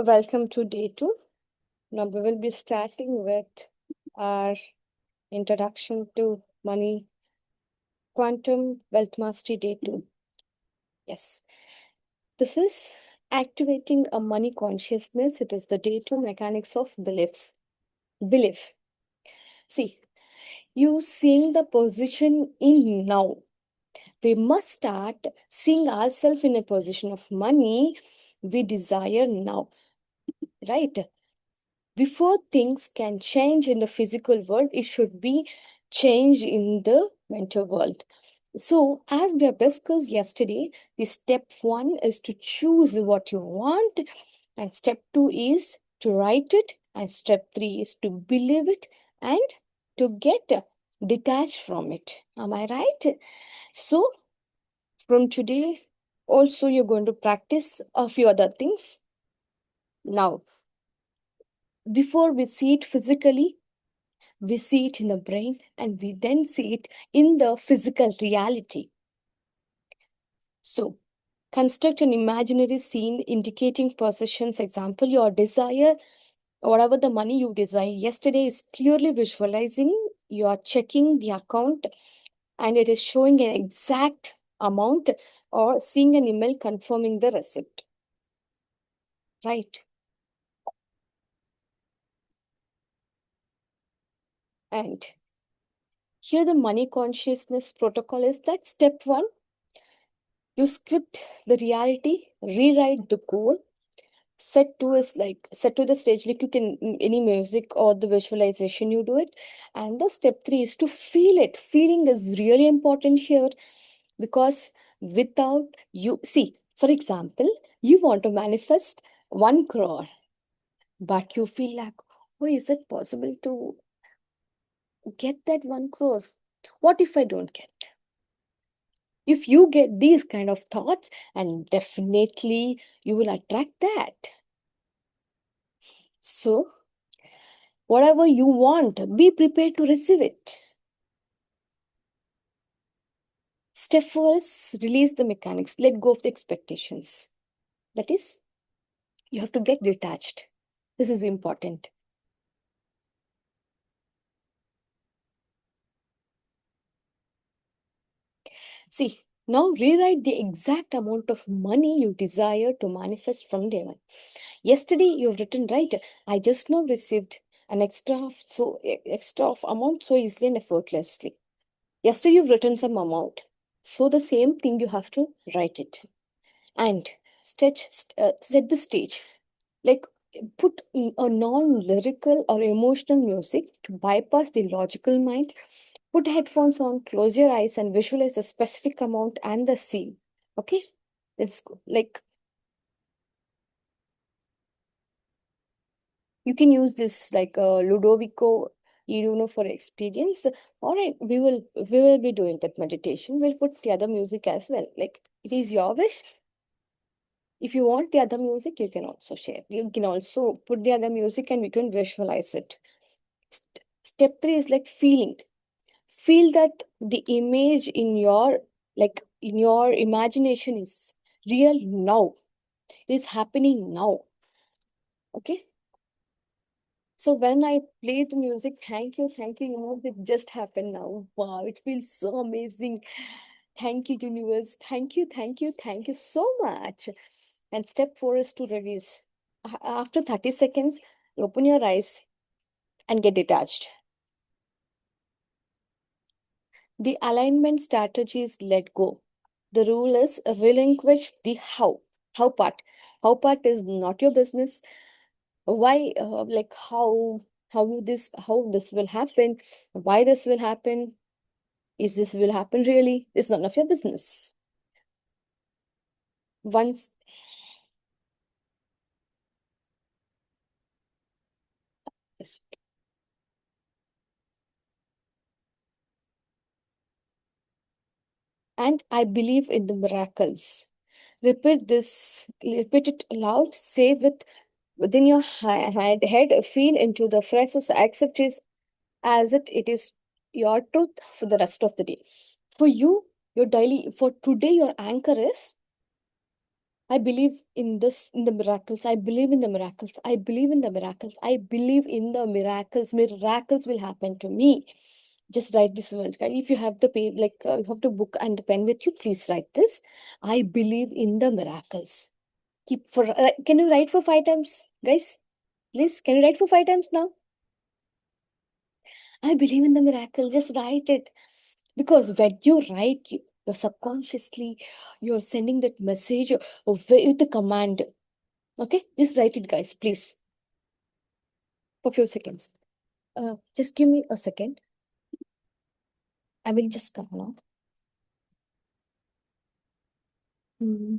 Welcome to day two. Now we will be starting with our introduction to money quantum wealth mastery day two. Yes, this is activating a money consciousness. It is the day two mechanics of beliefs. Belief. See, you seeing the position in now. We must start seeing ourselves in a position of money we desire now, right? Before things can change in the physical world, it should be changed in the mental world. So, as we have discussed yesterday, the step one is to choose what you want, and step two is to write it, and step three is to believe it and to get detached from it. Am I right? So, from today, also, you're going to practice a few other things. Now, before we see it physically, we see it in the brain and we then see it in the physical reality. So, construct an imaginary scene indicating possessions. Example, your desire, whatever the money you desire yesterday is clearly visualizing. You are checking the account and it is showing an exact amount or seeing an email confirming the receipt. Right. And here the money consciousness protocol is that step one, you script the reality, rewrite the goal. Set to the stage, like you can any music or the visualization you do it. And the step three is to feel it. Feeling is really important here, because without you see, for example, you want to manifest 1 crore, but you feel like, oh, is it possible to get that 1 crore? What if I don't get? If you get these kind of thoughts, and definitely you will attract that. So whatever you want, be prepared to receive it. Step four is release the mechanics, let go of the expectations. That is, you have to get detached. This is important. See, now rewrite the exact amount of money you desire to manifest from day one. Yesterday you've written, right? I just now received an extra of amount so easily and effortlessly. Yesterday you've written some amount. So the same thing you have to write it. And set the stage. Like, put a non-lyrical or emotional music to bypass the logical mind. Put headphones on, close your eyes, and visualize a specific amount and the scene. Okay, let's go. Like, you can use this like Ludovico, for experience. All right, we will be doing that meditation. We'll put the other music as well. Like, it is your wish. If you want the other music, you can also share. You can also put the other music and we can visualize it. Step three is like feeling. Feel that the image in your, like in your imagination, is real now. It is happening now. Okay. So when I play the music, thank you, it just happened now. Wow, it feels so amazing. Thank you, universe. Thank you so much. And step four is to release. After 30 seconds, open your eyes and get detached. The alignment strategy is let go. The rule is relinquish the how. How part. How part is not your business. Why, like how this will happen, why this will happen, is this will happen really? It's none of your business. Once, yes. And I believe in the miracles. Repeat it aloud, say within your head, feel into the phrases, accept it as it is your truth for the rest of the day. For you, your daily, for today, your anchor is I believe in this, in the miracles. I believe in the miracles. I believe in the miracles. I believe in the miracles. Miracles will happen to me. Just write this word. If you have the page, you have to book and the pen with you, please write this. I believe in the miracles. Keep for. Can you write for 5 times, guys? Please, can you write for 5 times now? I believe in the miracle. Just write it. Because when you write, you're subconsciously, you're sending that message with the command. Okay? Just write it, guys, please. For few seconds. Just give me a second. I will just come now. Hmm.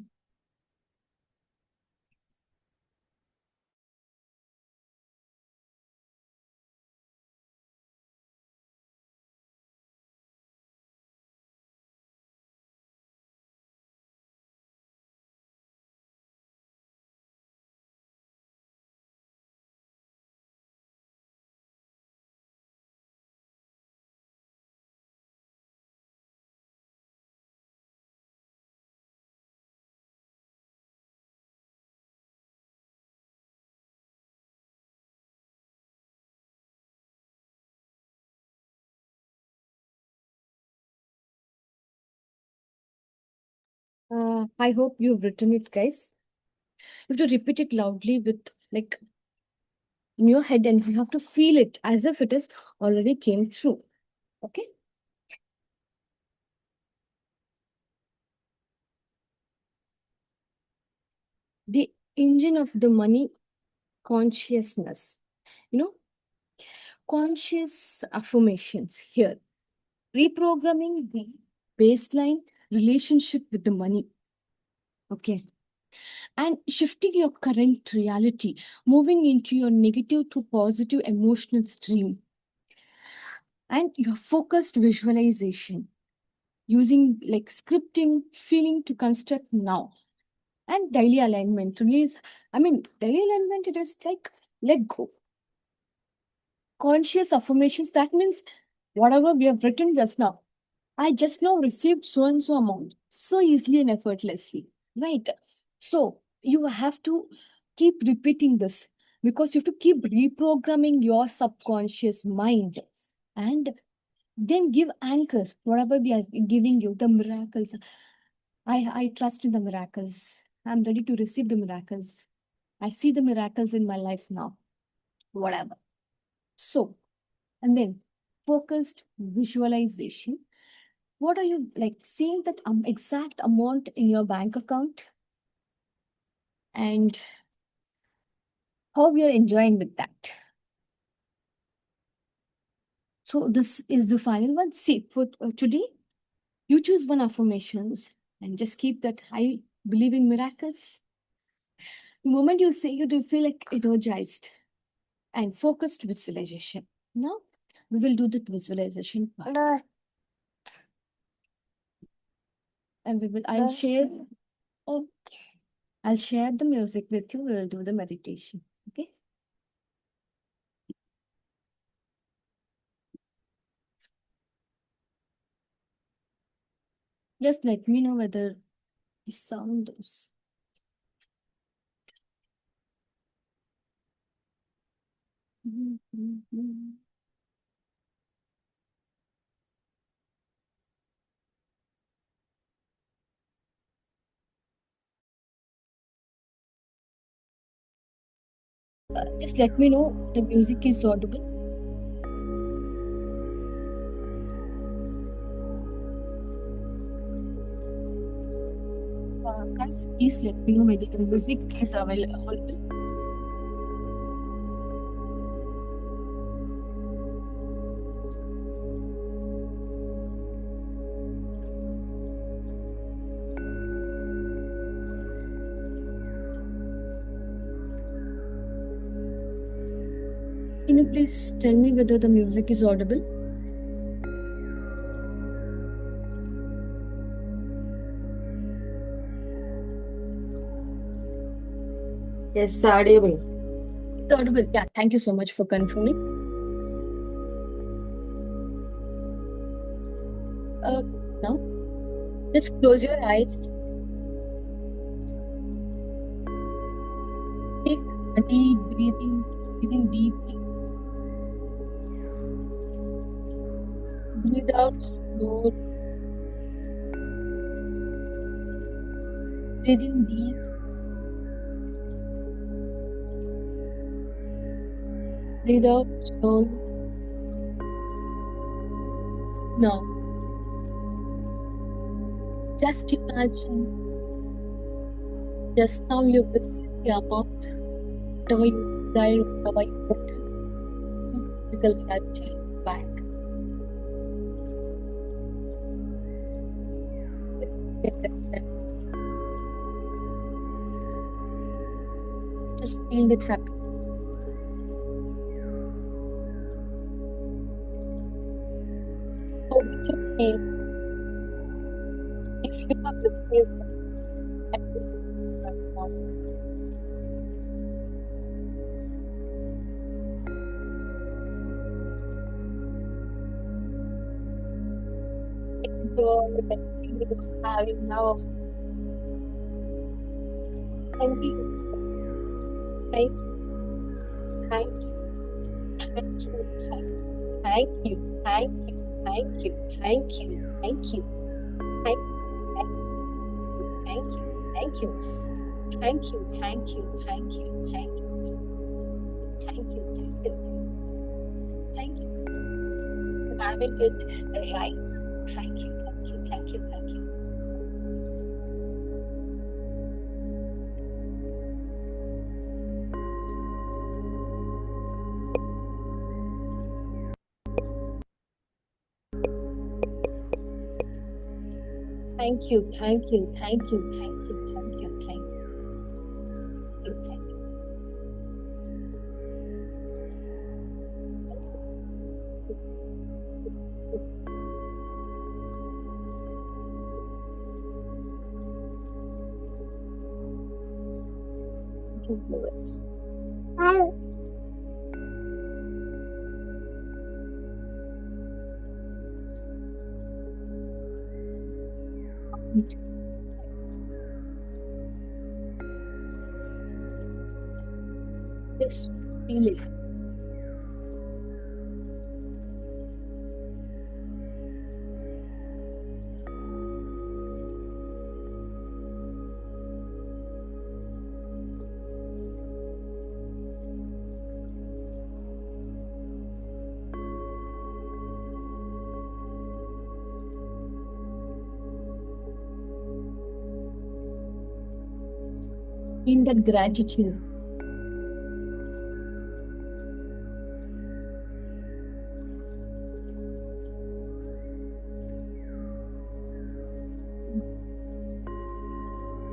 I hope you've written it, guys. You have to repeat it loudly with in your head, and you have to feel it as if it is already came true. Okay? The engine of the money consciousness. You know, conscious affirmations here. Reprogramming the baseline relationship with the money. Okay. And shifting your current reality, moving into your negative to positive emotional stream. And your focused visualization, using scripting, feeling to construct now. And daily alignment, release. Daily alignment, it is like let go. Conscious affirmations, that means whatever we have written just now. I just now received so and so amount so easily and effortlessly, right? So you have to keep repeating this because you have to keep reprogramming your subconscious mind and then give anchor, whatever we are giving you, the miracles. I trust in the miracles. I'm ready to receive the miracles. I see the miracles in my life now, whatever. So, and then focused visualization. What are you seeing that exact amount in your bank account and how we are enjoying with that? So this is the final one. See, for today, you choose one affirmations and just keep that I believe in miracles. The moment you say, you do feel like energized and focused visualization. Now we will do the visualization part. And we will I'll share the music with you. We will do the meditation. Okay. Just let me know whether the sound is. Just let me know the music is audible. Guys, please let me know whether the music is available. Can you please tell me whether the music is audible? Yes, audible. It's audible. Yeah, thank you so much for confirming. Now, just close your eyes. Take a deep breathing deeply. Breathe out slowly. Breathing deep. Breathe out slowly. Now, just imagine. Just now you visit your mouth, whatever you desire, whatever you want, physical reality back. Just feel it happen. How would you feel if you have received everything right now? Enjoy the feeling of having now. Thank you. Thank you. Thank you. Thank you. Thank you. Thank you. Thank you. Thank you. Thank you. Thank you. Thank you. Thank you. Thank you. Thank you. Thank you. Thank you. Thank you. For having it right. Thank you. Thank you. Thank you. Thank you. Thank you. Thank you. Thank you. Thank you. Thank you. Thank you. Thank you. Thank you, Lewis. Just feel it. In that gratitude.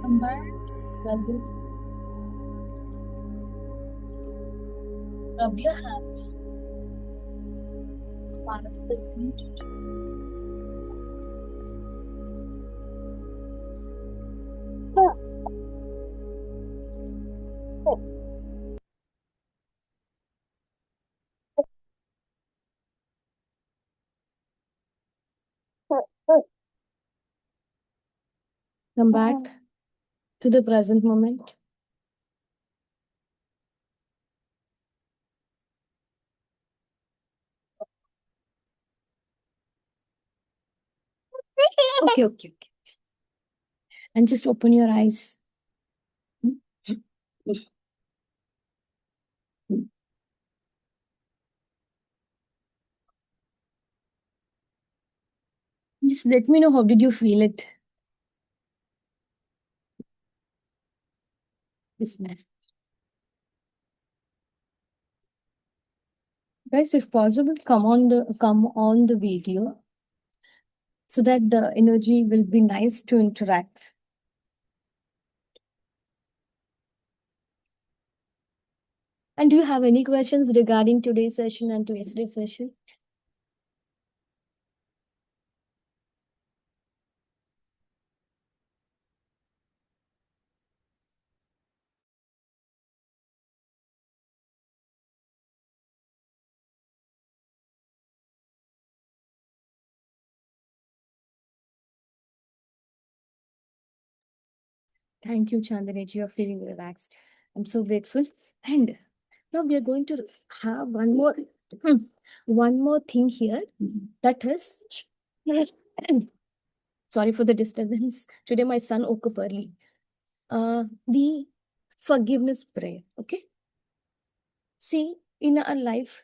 Come back, present. Rub your hands. Pass the feet. Come back to the present moment. Okay. And just open your eyes. Just let me know how did you feel it. This man. Guys, if possible, come on the video so that the energy will be nice to interact. And do you have any questions regarding today's session and yesterday's session? Thank you, Chandani. You're feeling relaxed. I'm so grateful. And now we are going to have one more thing here. That is, sorry for the disturbance. Today my son woke up early. The forgiveness prayer. Okay. See, in our life,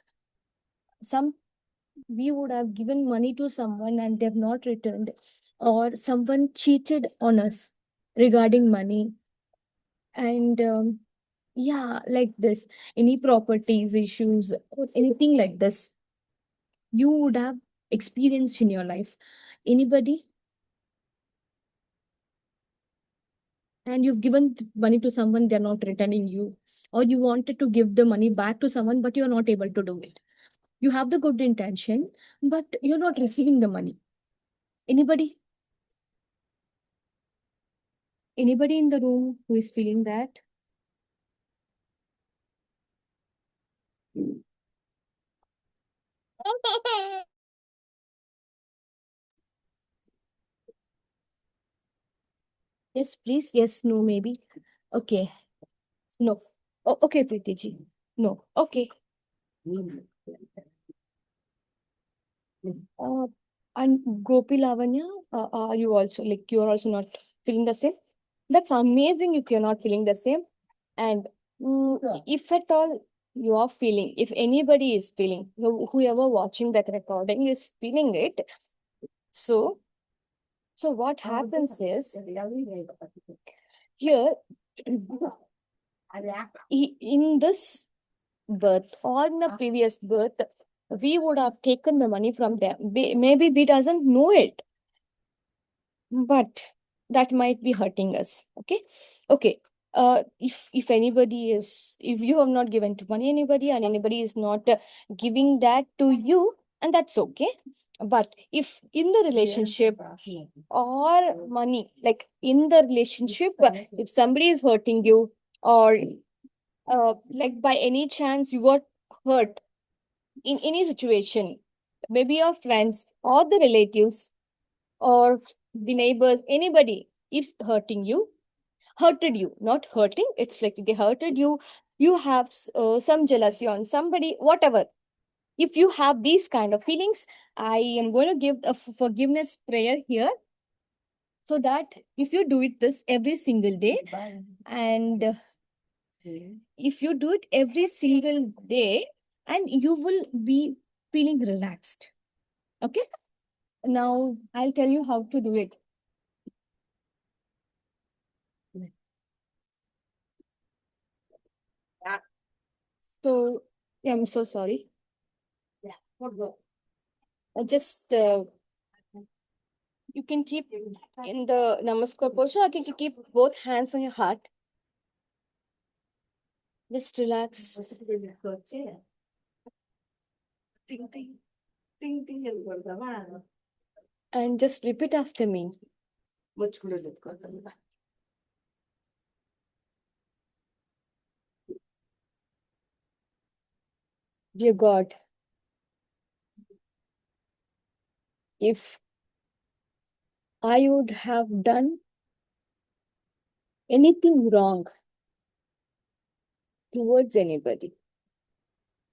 we would have given money to someone and they have not returned, or someone cheated on us regarding money. And yeah, like this, any properties issues or anything like this, you would have experienced in your life. Anybody? And you've given money to someone, they're not returning you, or you wanted to give the money back to someone, but you're not able to do it. You have the good intention, but you're not receiving the money. Anybody? Anybody in the room who is feeling that? Yes, please. Yes, no, maybe. Okay. No. Oh, okay, Preeti ji. No. Okay. And Gopi Lavanya, are you also like you're also not feeling the same? That's amazing if you're not feeling the same. And if at all you are feeling, if anybody is feeling, whoever watching that recording is feeling it, so what happens is here in this birth or in the previous birth, we would have taken the money from them. Maybe we doesn't know it, but that might be hurting us. Okay. If anybody is, if you have not given to money anybody and anybody is not giving that to you, and that's okay. But if in the relationship or money, like in the relationship, if somebody is hurting you, or like by any chance you got hurt in any situation, maybe your friends or the relatives or the neighbors, anybody is hurted you, not hurting, it's like they hurted you, you have some jealousy on somebody, whatever. If you have these kind of feelings, I am going to give a forgiveness prayer here, so that if you do it this every single day, and if you do it every single day, and you will be feeling relaxed. Okay. Now I'll tell you how to do it. So, yeah, I'm so sorry. Just you can keep in the namaskar posture. I can keep both hands on your heart. Just relax. And just repeat after me. Dear God, if I would have done anything wrong towards anybody,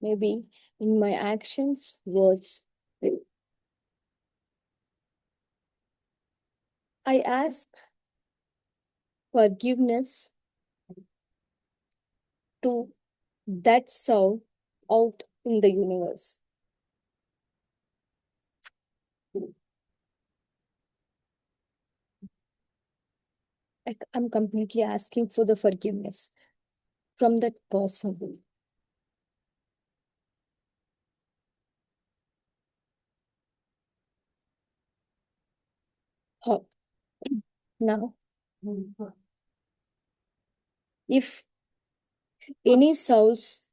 maybe in my actions, words, I ask forgiveness to that soul out in the universe. I'm completely asking for the forgiveness from that person. Oh, now, if any souls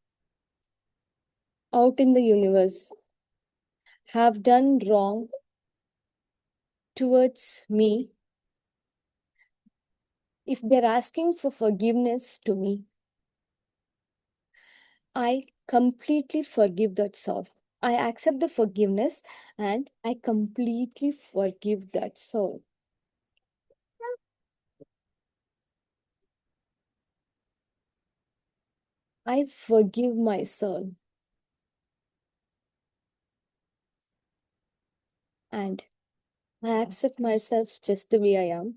out in the universe have done wrong towards me, if they're asking for forgiveness to me, I completely forgive that soul. I accept the forgiveness and I completely forgive that soul. I forgive myself. And I accept myself just the way I am.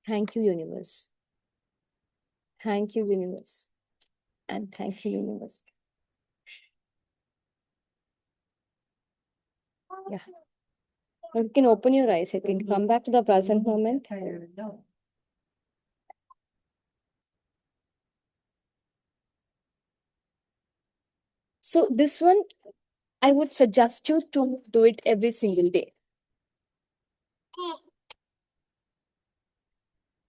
Thank you, universe. Thank you, universe. And thank you, universe. Yeah. You can open your eyes. You can come back to the present moment. So this one, I would suggest you to do it every single day.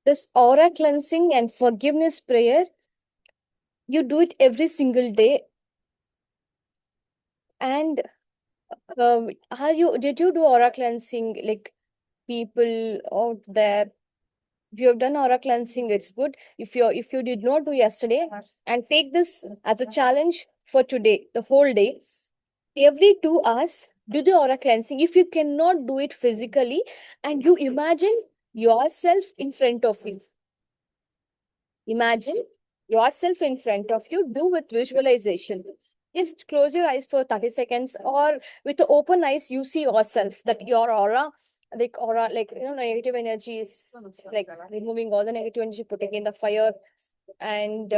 This aura cleansing and forgiveness prayer, you do it every single day. And did you do aura cleansing, like people out there? If you have done aura cleansing, it's good. If you did not do yesterday, and take this as a challenge for today, the whole day, every 2 hours, do the aura cleansing. If you cannot do it physically, and you imagine yourself in front of you. Imagine yourself in front of you. Do with visualization. Just close your eyes for 30 seconds, or with the open eyes, you see yourself, that your aura, like, negative energy is like removing all the negative energy, putting in the fire, and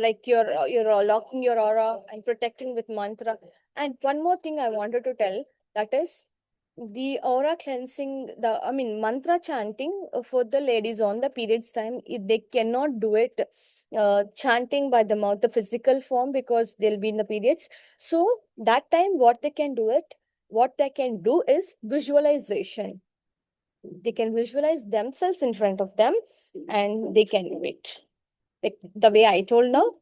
like you're locking your aura and protecting with mantra. And one more thing I wanted to tell, that is the aura cleansing, mantra chanting for the ladies on the periods time, they cannot do it chanting by the mouth, the physical form, because they'll be in the periods. So that time, what they can do is visualization. They can visualize themselves in front of them, and they can do it. Like the way I told now,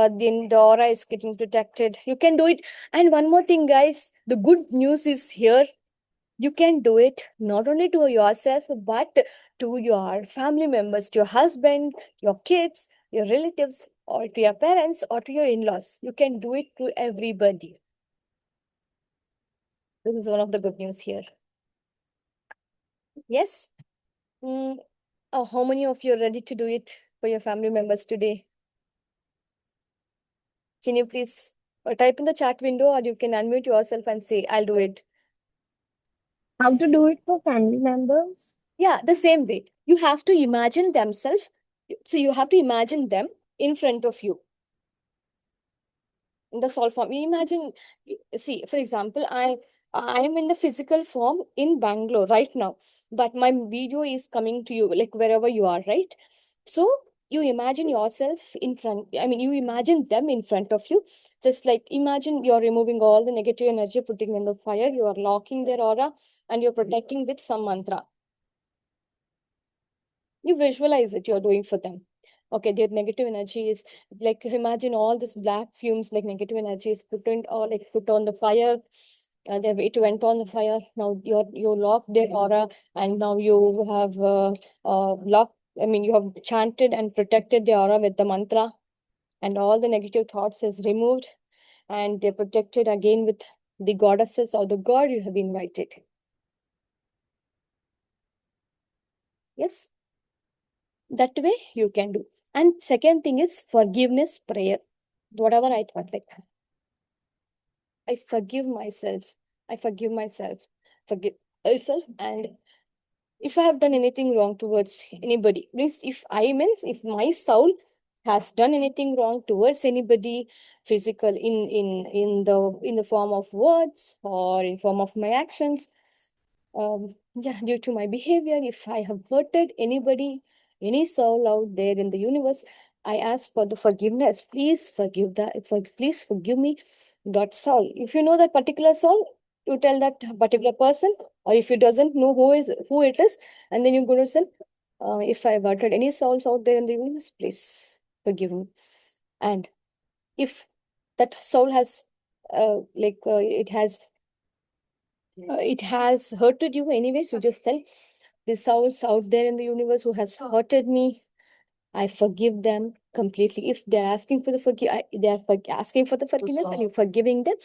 then the aura is getting protected. You can do it. And one more thing, guys, the good news is here. You can do it not only to yourself, but to your family members, to your husband, your kids, your relatives, or to your parents, or to your in-laws. You can do it to everybody. This is one of the good news here. Yes? How many of you are ready to do it for your family members today? Can you please type in the chat window, or you can unmute yourself and say, I'll do it. How to do it for family members? Yeah, the same way. You have to imagine themselves. So you have to imagine them in front of you in the soul form. You imagine, see, for example, I am in the physical form in Bangalore right now, but my video is coming to you like wherever you are, right? So you imagine yourself in front, you imagine them in front of you. Just like imagine you're removing all the negative energy, putting in the fire, you are locking their aura, and you're protecting with some mantra. You visualize it, you're doing for them. Okay, their negative energy is like, imagine all this black fumes, like negative energy is put in, or like put on the fire. It went on the fire. Now you lock their aura, and now you have locked. You have chanted and protected the aura with the mantra, and all the negative thoughts is removed, and they're protected again with the goddesses or the god you have invited. Yes. That way you can do. And second thing is forgiveness prayer. Whatever I thought, like, I forgive myself. I forgive myself. Forgive myself. And if I have done anything wrong towards anybody, means if my soul has done anything wrong towards anybody, physical, in the form of words or in form of my actions, due to my behavior, if I have hurted anybody, any soul out there in the universe, I ask for the forgiveness. Please forgive please forgive me, that soul. If you know that particular soul, you tell that particular person, or if you doesn't know who it is, and then you go to say, if I've hurted any souls out there in the universe, please forgive me. And if that soul has it has hurted you anyways, you just tell, the souls out there in the universe who has hurted me, I forgive them completely. If they're asking for the asking for the forgiveness, and you're forgiving them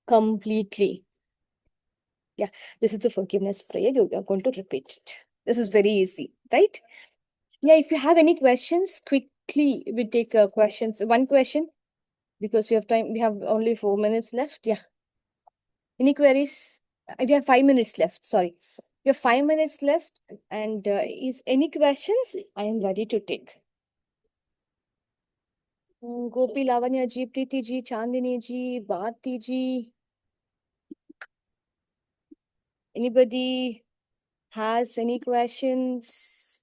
completely. Yeah, this is the forgiveness prayer. You are going to repeat it. This is very easy. right? Yeah, if you have any questions, quickly we take questions. One question, because we have time. We have only 4 minutes left. Yeah. Any queries? We have 5 minutes left. Sorry. We have 5 minutes left. And is any questions? I am ready to take. Gopi, Lavanya ji, Preeti ji, Chandini ji, Bharti ji. Anybody has any questions?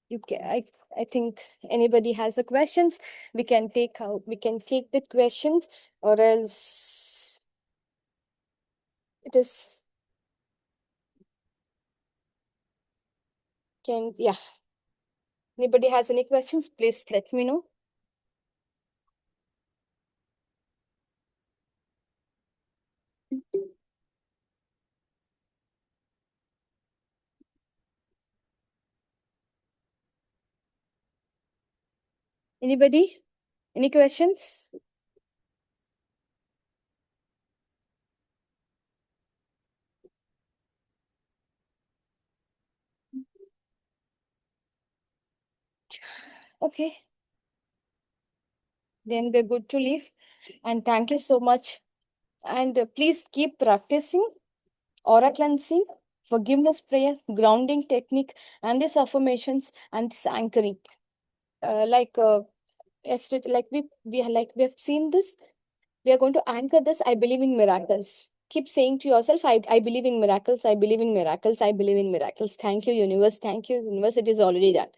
You can, I think anybody has a questions, we can take the questions, or else it is yeah. Anybody has any questions, please let me know. Anybody? Any questions? Okay. Then we're good to leave. And thank you so much. And please keep practicing aura cleansing, forgiveness prayer, grounding technique, and these affirmations and this anchoring. Yesterday, we have seen this. We are going to anchor this. I believe in miracles. Keep saying to yourself, I believe in miracles. I believe in miracles. I believe in miracles. Thank you, universe. Thank you, universe. It is already done.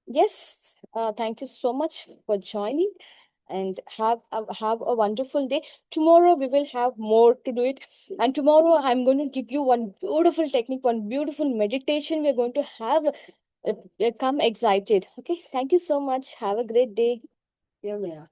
Yes. Thank you so much for joining, and have a wonderful day. Tomorrow we will have more to do it. And tomorrow I'm going to give you one beautiful technique, one beautiful meditation. We're going to have come excited. Okay. Thank you so much. Have a great day. Yeah.